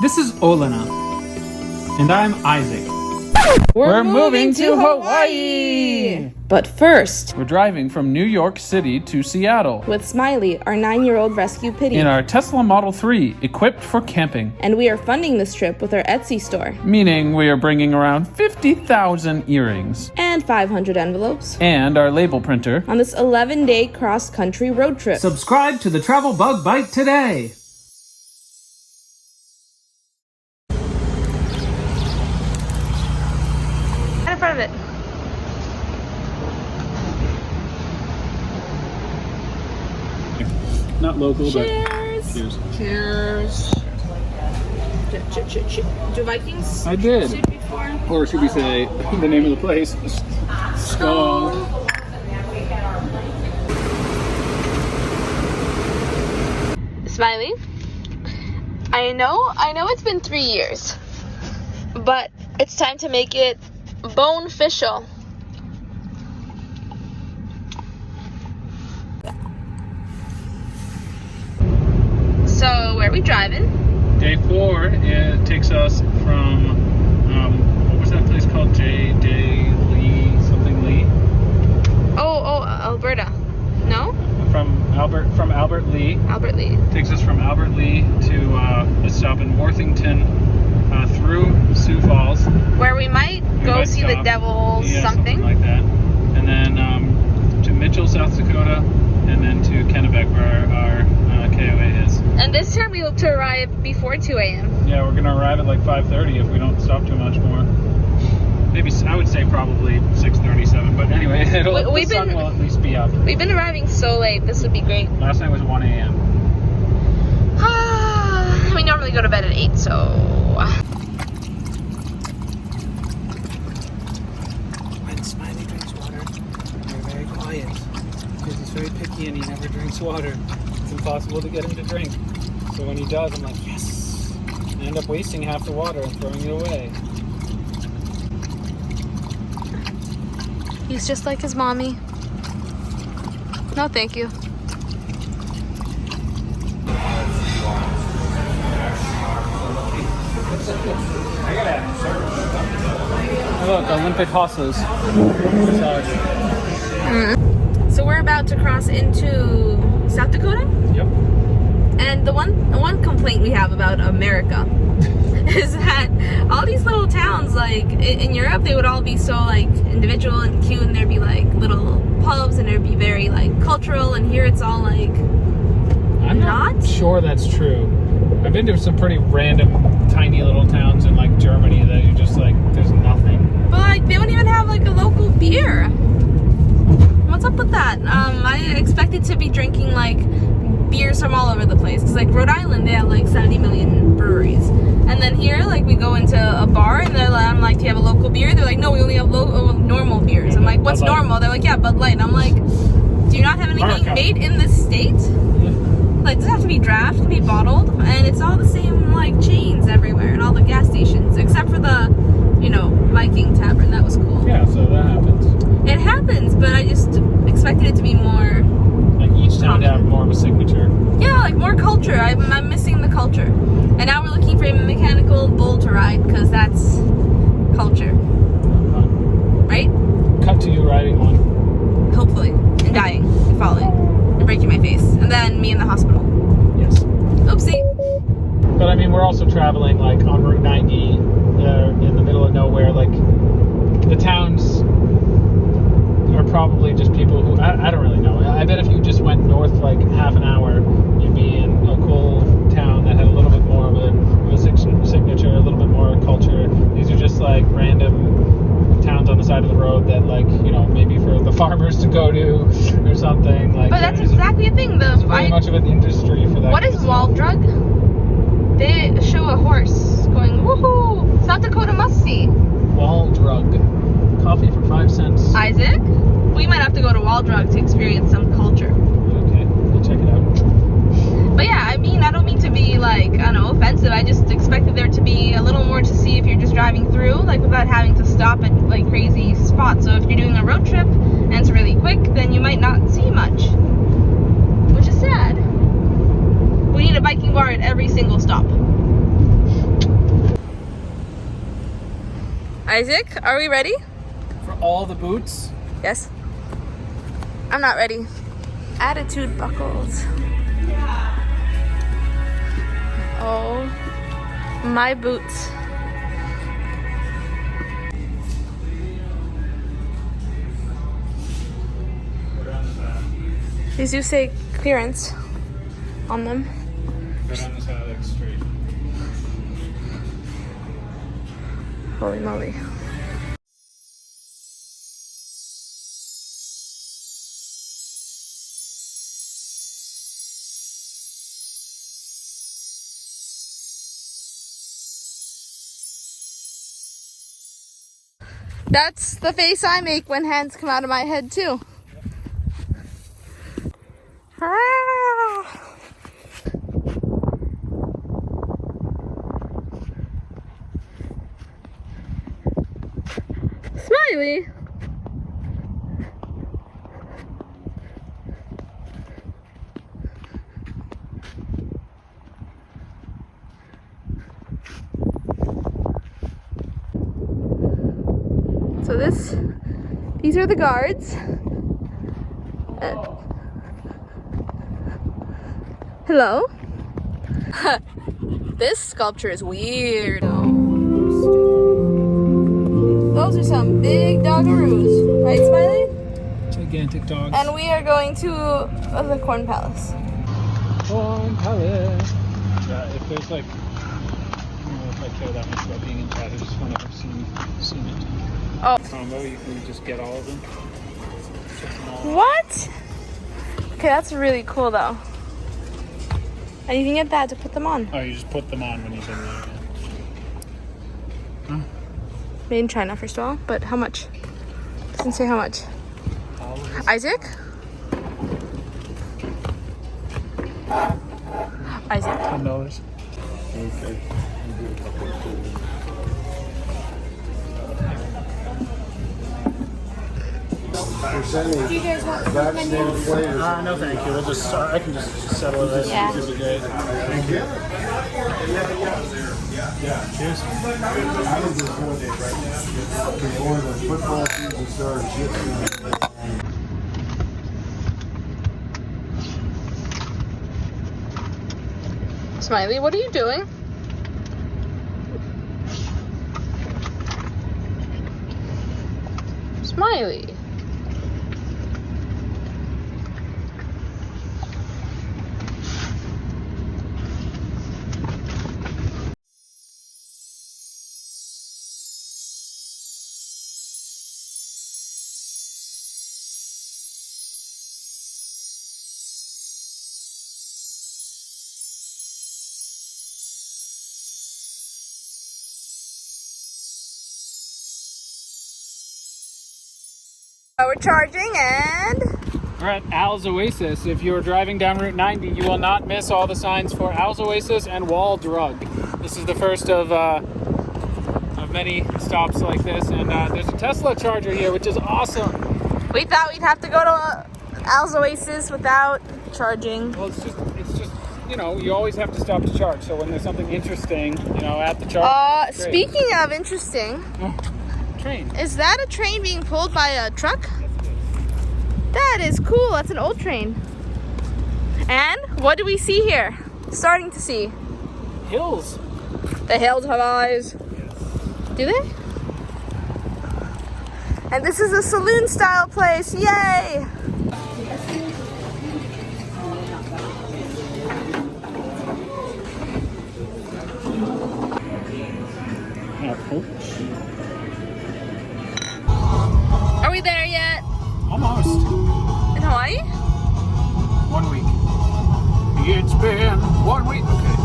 This is Olena. And I'm Isaac. We're moving to Hawaii! But first, we're driving from New York City to Seattle with Smiley, our 9-year-old rescue pitty, in our Tesla Model 3, equipped for camping. And we are funding this trip with our Etsy store. Meaning we are bringing around 50,000 earrings. And 500 envelopes. And our label printer. On this 11-day cross-country road trip. Subscribe to the Travel Bug Bite today! In front of it. Not local, cheers. But cheers. Cheers. Do Vikings? I did. Shoot before? Or should we say the name of the place? Skol. Smiley, I know it's been 3 years, but it's time to make it bone-official. So, where are we driving? Day 4, it takes us from, what was that place called? Lee, something Lee? Oh, Alberta. No? From Albert Lee. Albert Lee. Takes us from Albert Lee to a stop in Worthington, through Sioux Falls. Where we might go see the Devil something like that. And then to Mitchell, South Dakota, and then to Kennebec, where our KOA is. And this time we hope to arrive before 2 a.m. Yeah, we're going to arrive at like 5:30 if we don't stop too much more. Maybe, I would say probably 6:37, but anyway, the sun will at least be up. We've been arriving so late, this would be great. Last night was 1 a.m. We normally go to bed at 8, so... When Smiley drinks water, we're very quiet, because he's very picky and he never drinks water. It's impossible to get him to drink. So when he does, I'm like, yes! I end up wasting half the water and throwing it away. He's just like his mommy. No, thank you. Look, Olympic horses. So we're about to cross into South Dakota? Yep. And the one complaint we have about America is that all these little towns, like in Europe, they would all be so like individual and cute, and there'd be like little pubs, and it'd be very like cultural, and here it's all like I'm not sure that's true. I've been to some pretty random tiny little towns in like Germany that you're just like, there's nothing. But like they don't even have like a local beer. What's up with that? I expected to be drinking like beers from all over the place. Cause like Rhode Island, they have like 70 million breweries. And then here, like we go into a bar and I'm like, do you have a local beer? They're like, no, we only have normal beers. I'm like, what's normal? They're like, yeah, Bud Light. And I'm like, do you not have anything made in this state? Like, does it have to be draft, it can be bottled, and it's all the same like chains everywhere and all the gas stations, except for the, Viking Tavern. That was cool. Yeah, so that happens. It happens, but I just expected it to be more. Like each town to have more of a signature. Yeah, like more culture. I'm missing the culture. And now we're looking for a mechanical bull to ride, because that's culture. Right? Cut to you riding one. Hopefully. And dying. And falling. And breaking my face. And then me in the hospital. Yes. Oopsie. But I mean, we're also traveling like on Route 90 in the middle of nowhere. Like the towns are probably just people who, I don't really know. I bet if you just went north like half an hour, you'd be in a cool town that had a little bit more of a signature, a little bit more culture. These are just like random towns on the side of the road that like, maybe for the farmers to go to or something. Like, but that's exactly the thing. There's very much of an industry for that. What is Waldrug? They show a horse going, woohoo! South Dakota must see. Waldrug. Coffee for 5 cents. Isaac? We might have to go to Waldrug to experience some culture. Okay, we'll check it out. But yeah, I mean, I don't mean to be like, I don't know, offensive. I just expected there to be a little more to see if you're just driving through, like without having to stop at like crazy spots. So if you're doing a road trip and it's really quick, then you might not see much, which is sad. We need a biking bar at every single stop. Isaac, are we ready? For all the boots? Yes. I'm not ready. Attitude buckles. Oh, my boots. These do say clearance on them. Right on the side, like straight. Holy moly. That's the face I make when hands come out of my head too. Ah. Smiley. So these are the guards. Hello. This sculpture is weird. Those are some big doggaroos, right, Smiley? Gigantic dogs. And we are going to the Corn Palace. Corn Palace. Yeah, if there's like, I don't know if I care that much about being in chat, I just want to have seen it. Oh. Combo, you can just get all of them. Check them all. What? Okay, that's really cool though. And you can get that to put them on. Oh, you just put them on when you've been there. Yeah. Huh? Made in China, first of all, but how much? Doesn't say how much. Isaac? Isaac. $10. Okay. Do you guys want Vaccinated flavors. No, thank you. We'll just. I can just settle it. Yeah. This is good. Thank you. Cheers. I was just one day right now before the football season started. Smiley, what are you doing? Smiley. We're charging and We're at Al's Oasis. If you're driving down Route 90, you will not miss all the signs for Al's Oasis and Wall Drug. This is the first of many stops like this, and there's a Tesla charger here, which is awesome. we thought we'd have to go to Al's Oasis without charging. Well, it's just, you know, you always have to stop to charge. So when there's something interesting, you know, at the charge. Speaking of interesting, Train. is that a train being pulled by a truck? That is cool. That's an old train. And what do we see here? Starting to see. Hills. The hills have eyes. Do they? And this is a saloon style place. Yay! Are we there yet? Almost. In Hawaii? 1 week. It's been 1 week. Okay.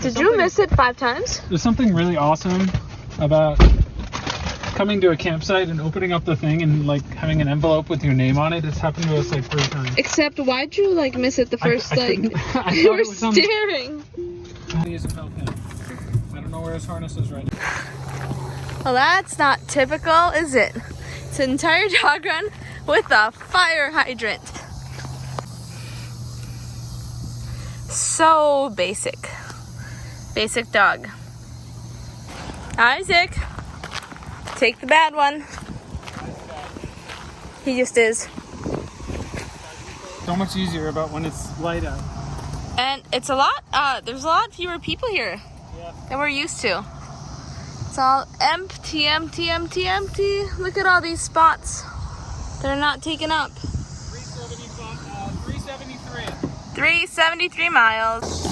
Did you miss it 5 times? There's something really awesome about coming to a campsite and opening up the thing and like having an envelope with your name on it. It's happened to us like 3 times. Except, why'd you like miss it the first I you were staring. Use a felt pen. I don't know where his harness is right now. Well, that's not typical, is it? It's an entire dog run with a fire hydrant. So basic. Basic dog. Isaac, take the bad one. He just is. So much easier about when it's light out. And it's a lot, there's a lot fewer people here than we're used to. It's all empty, empty, empty, empty. Look at all these spots that are not taken up. 373. 373 miles.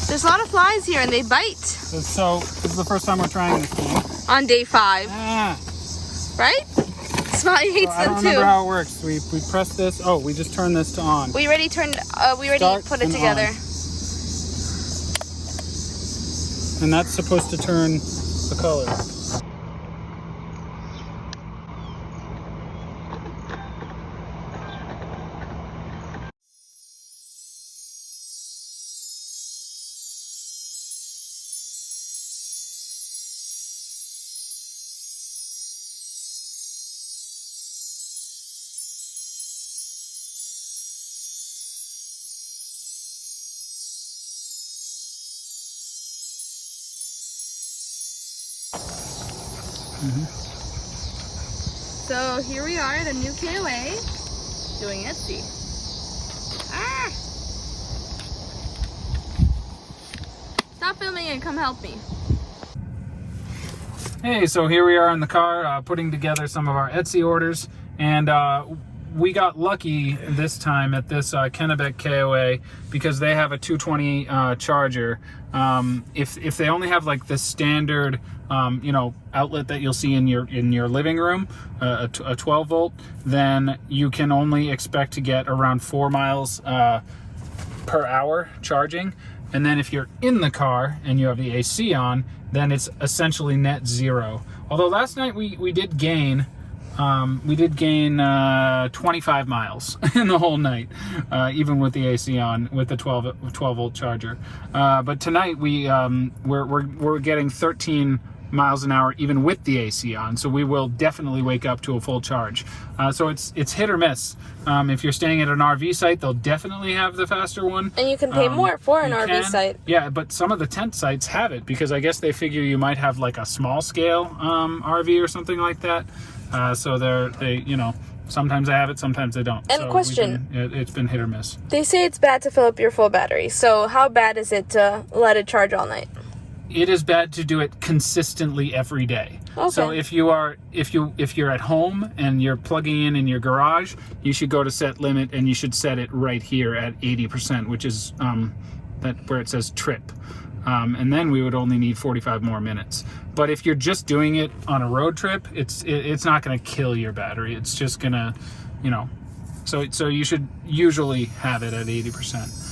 There's a lot of flies here and they bite. So this is the first time we're trying this thing. On day 5. Right? Smiley hates I don't them too. remember how it works. We press this. Oh, we just turn this to on. We already turned, we already Start put it and together. on. And that's supposed to turn the color. So here we are at a new KOA doing Etsy. Ah! Stop filming and come help me. Hey, so here we are in the car putting together some of our Etsy orders, and we got lucky this time at this Kennebec KOA because they have a 220 charger. If they only have like the standard outlet that you'll see in your living room, a 12 volt, then you can only expect to get around 4 miles per hour charging. And then if you're in the car and you have the AC on, then it's essentially net zero. Although last night we did gain 25 miles in the whole night, even with the AC on, with the 12 volt charger. But tonight we're getting 13 miles an hour even with the AC on, so we will definitely wake up to a full charge. So it's hit or miss. If you're staying at an RV site, they'll definitely have the faster one. And you can pay more for an RV site. Yeah, but some of the tent sites have it because I guess they figure you might have like a small scale RV or something like that. So they sometimes they have it, sometimes they don't. And so question, it's been hit or miss. They say it's bad to fill up your full battery. So how bad is it to let it charge all night? It is bad to do it consistently every day. Okay. So if you're at home and you're plugging in your garage, you should go to set limit and you should set it right here at 80%, which is where it says trip. And then we would only need 45 more minutes. But if you're just doing it on a road trip, it's not going to kill your battery. It's just going to, so you should usually have it at 80%.